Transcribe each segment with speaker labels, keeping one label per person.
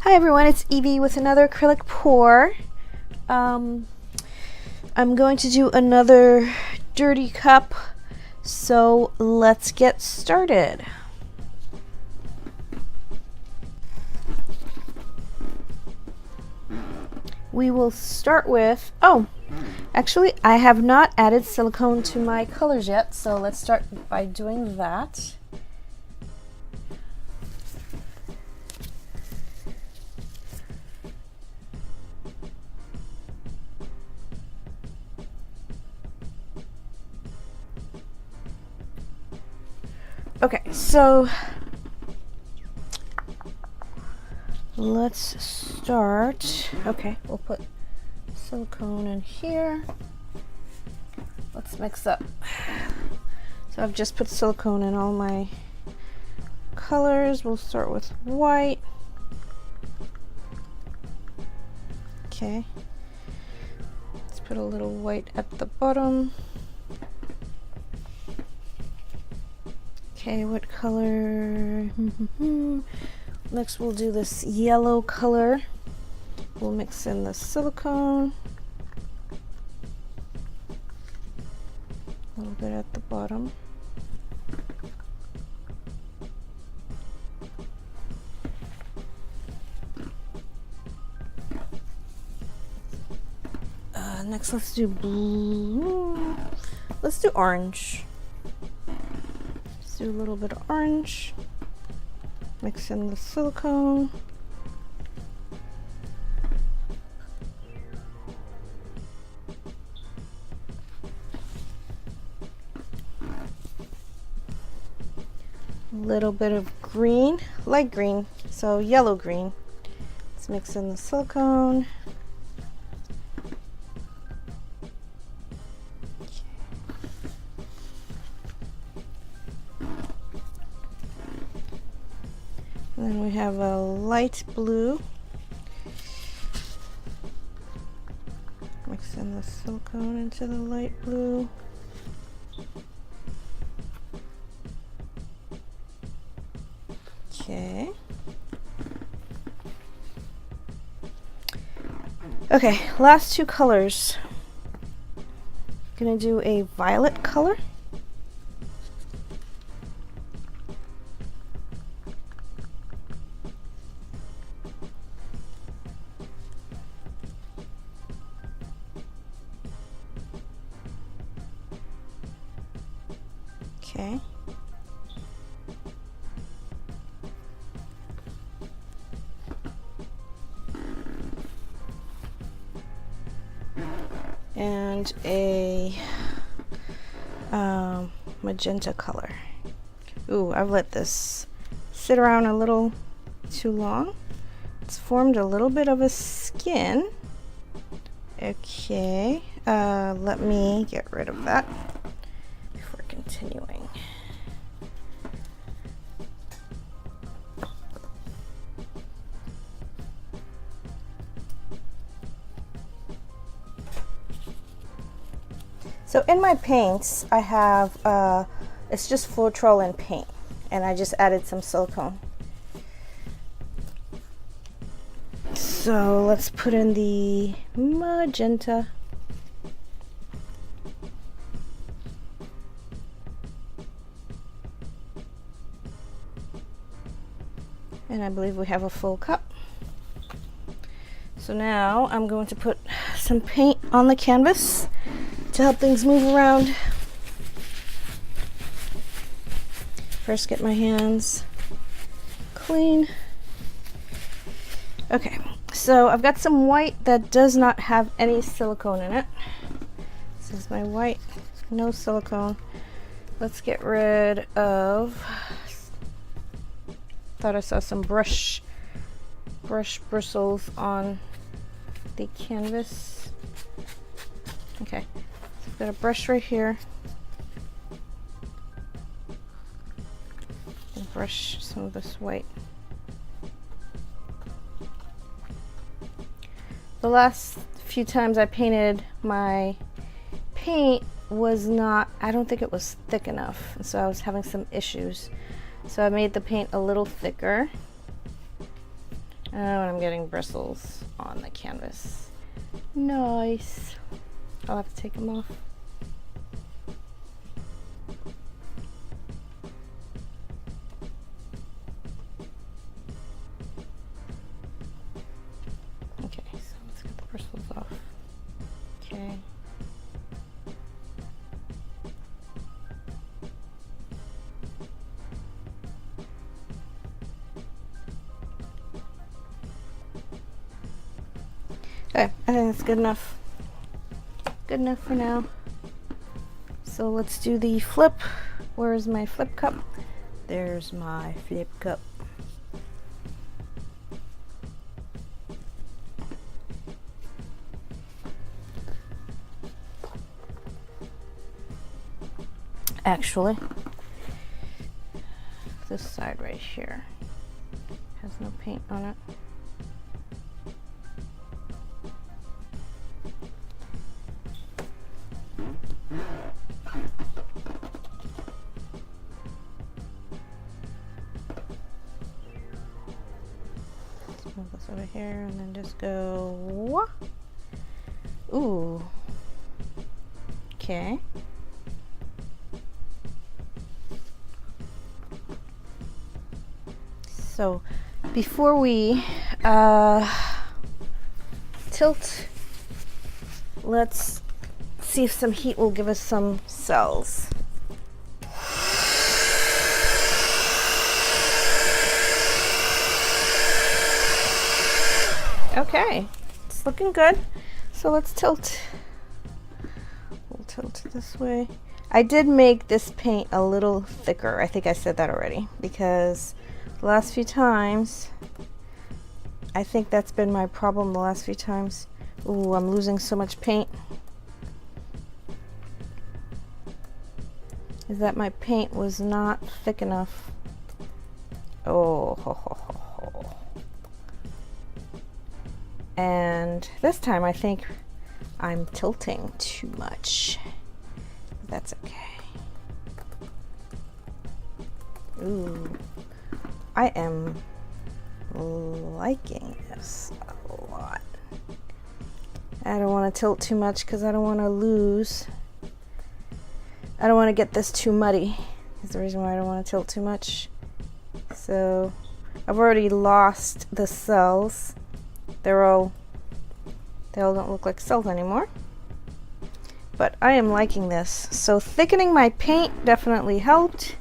Speaker 1: Hi everyone, it's Evie with another acrylic pour. I'm going to do another dirty cup, so let's get started. We will start with, actually I have not added silicone to my colors yet, so let's start by doing that. Okay, so let's start. Okay, we'll put silicone in here. Let's mix up. So I've just put silicone in all my colors. We'll start with white. Okay, let's put a little white at the bottom. Okay, what color? Next we'll do this yellow color. We'll mix in the silicone. A little bit at the bottom. Next let's do blue. Let's do orange. Do a little bit of orange, mix in the silicone, a little bit of green, light green, so yellow green. Let's mix in the silicone. And then we have a light blue. Mix in the silicone into the light blue. Okay. Okay, last two colors. Gonna do a violet color. Okay. And a magenta color. Ooh, I've let this sit around a little too long. It's formed a little bit of a skin. Okay, let me get rid of that before continuing. So in my paints, I have, it's just Floetrol paint, and I just added some silicone. So let's put in the magenta. And I believe we have a full cup. So now I'm going to put some paint on the canvas to help things move around. First get my hands clean. Okay, so I've got some white that does not have any silicone in it. This is my white, no silicone. Let's get rid of, thought I saw some brush bristles on the canvas. Okay. I've got a brush right here. And brush some of this white. The last few times I painted, my paint was not, I don't think it was thick enough, so I was having some issues. So I made the paint a little thicker. Oh, and I'm getting bristles on the canvas. Nice. I'll have to take them off. Okay, so let's get the bristles off. Okay. Okay, I think that's good enough. Good enough for now. So let's do the flip. Where's my flip cup? There's my flip cup. Actually, this side right here has no paint on it. Move this over here and then just go. Ooh. Okay. So before we tilt, let's see if some heat will give us some cells. Okay, it's looking good. So let's tilt. We'll tilt it this way. I did make this paint a little thicker. I think I said that already, because the last few times, I think that's been my problem the last few times. Ooh, I'm losing so much paint. Is that my paint was not thick enough. Oh, ho, ho, ho, ho. And this time I think I'm tilting too much. That's okay. Ooh, I am liking this a lot. I don't want to tilt too much because I don't want to lose. I don't want to get this too muddy. Is the reason why I don't want to tilt too much. So I've already lost the cells. They all don't look like cells anymore. But I am liking this. So thickening my paint definitely helped.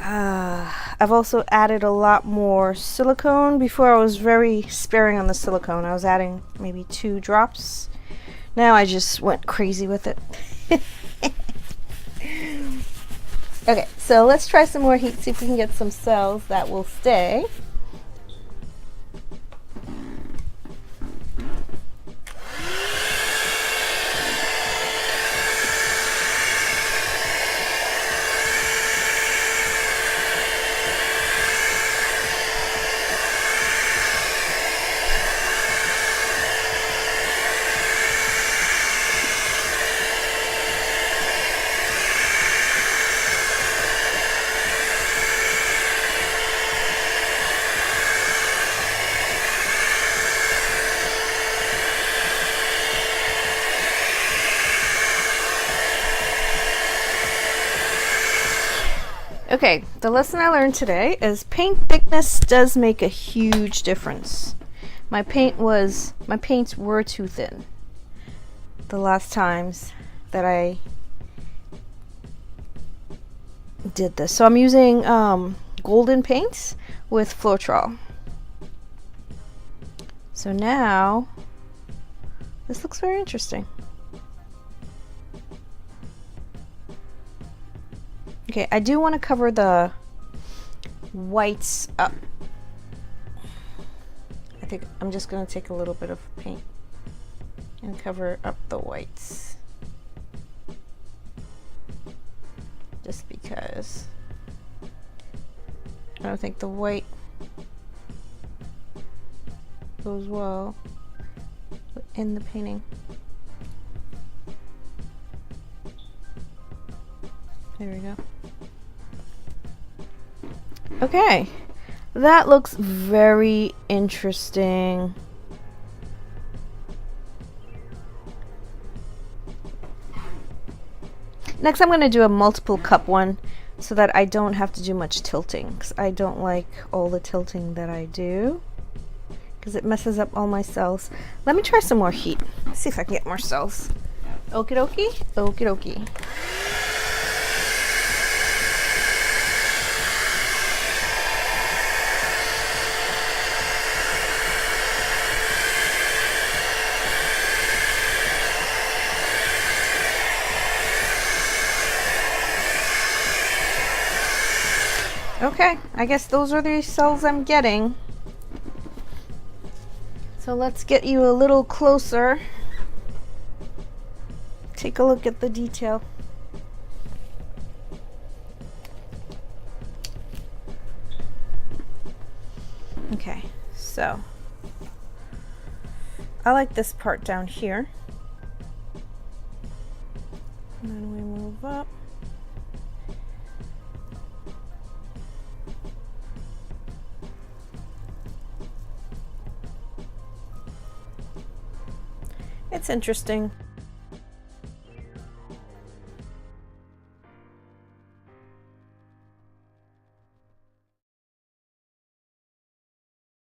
Speaker 1: I've also added a lot more silicone. Before I was very sparing on the silicone. I was adding maybe 2 drops. Now I just went crazy with it. Okay, so let's try some more heat, see if we can get some cells that will stay. Okay, the lesson I learned today is paint thickness does make a huge difference. My paints were too thin the last times that I did this. So I'm using golden paints with Floetrol. So now this looks very interesting. Okay, I do want to cover the whites up. I think I'm just going to take a little bit of paint and cover up the whites. Just because I don't think the white goes well in the painting. There we go. Okay, That looks very interesting. Next I'm going to do a multiple cup one so that I don't have to do much tilting, because I don't like all the tilting that I do because it messes up all my cells. Let me try some more heat. See if I can get more cells. Okie dokie, okie dokie. Okay, I guess those are the cells I'm getting. So let's get you a little closer. Take a look at the detail. Okay, so I like this part down here. And then we move up. It's interesting.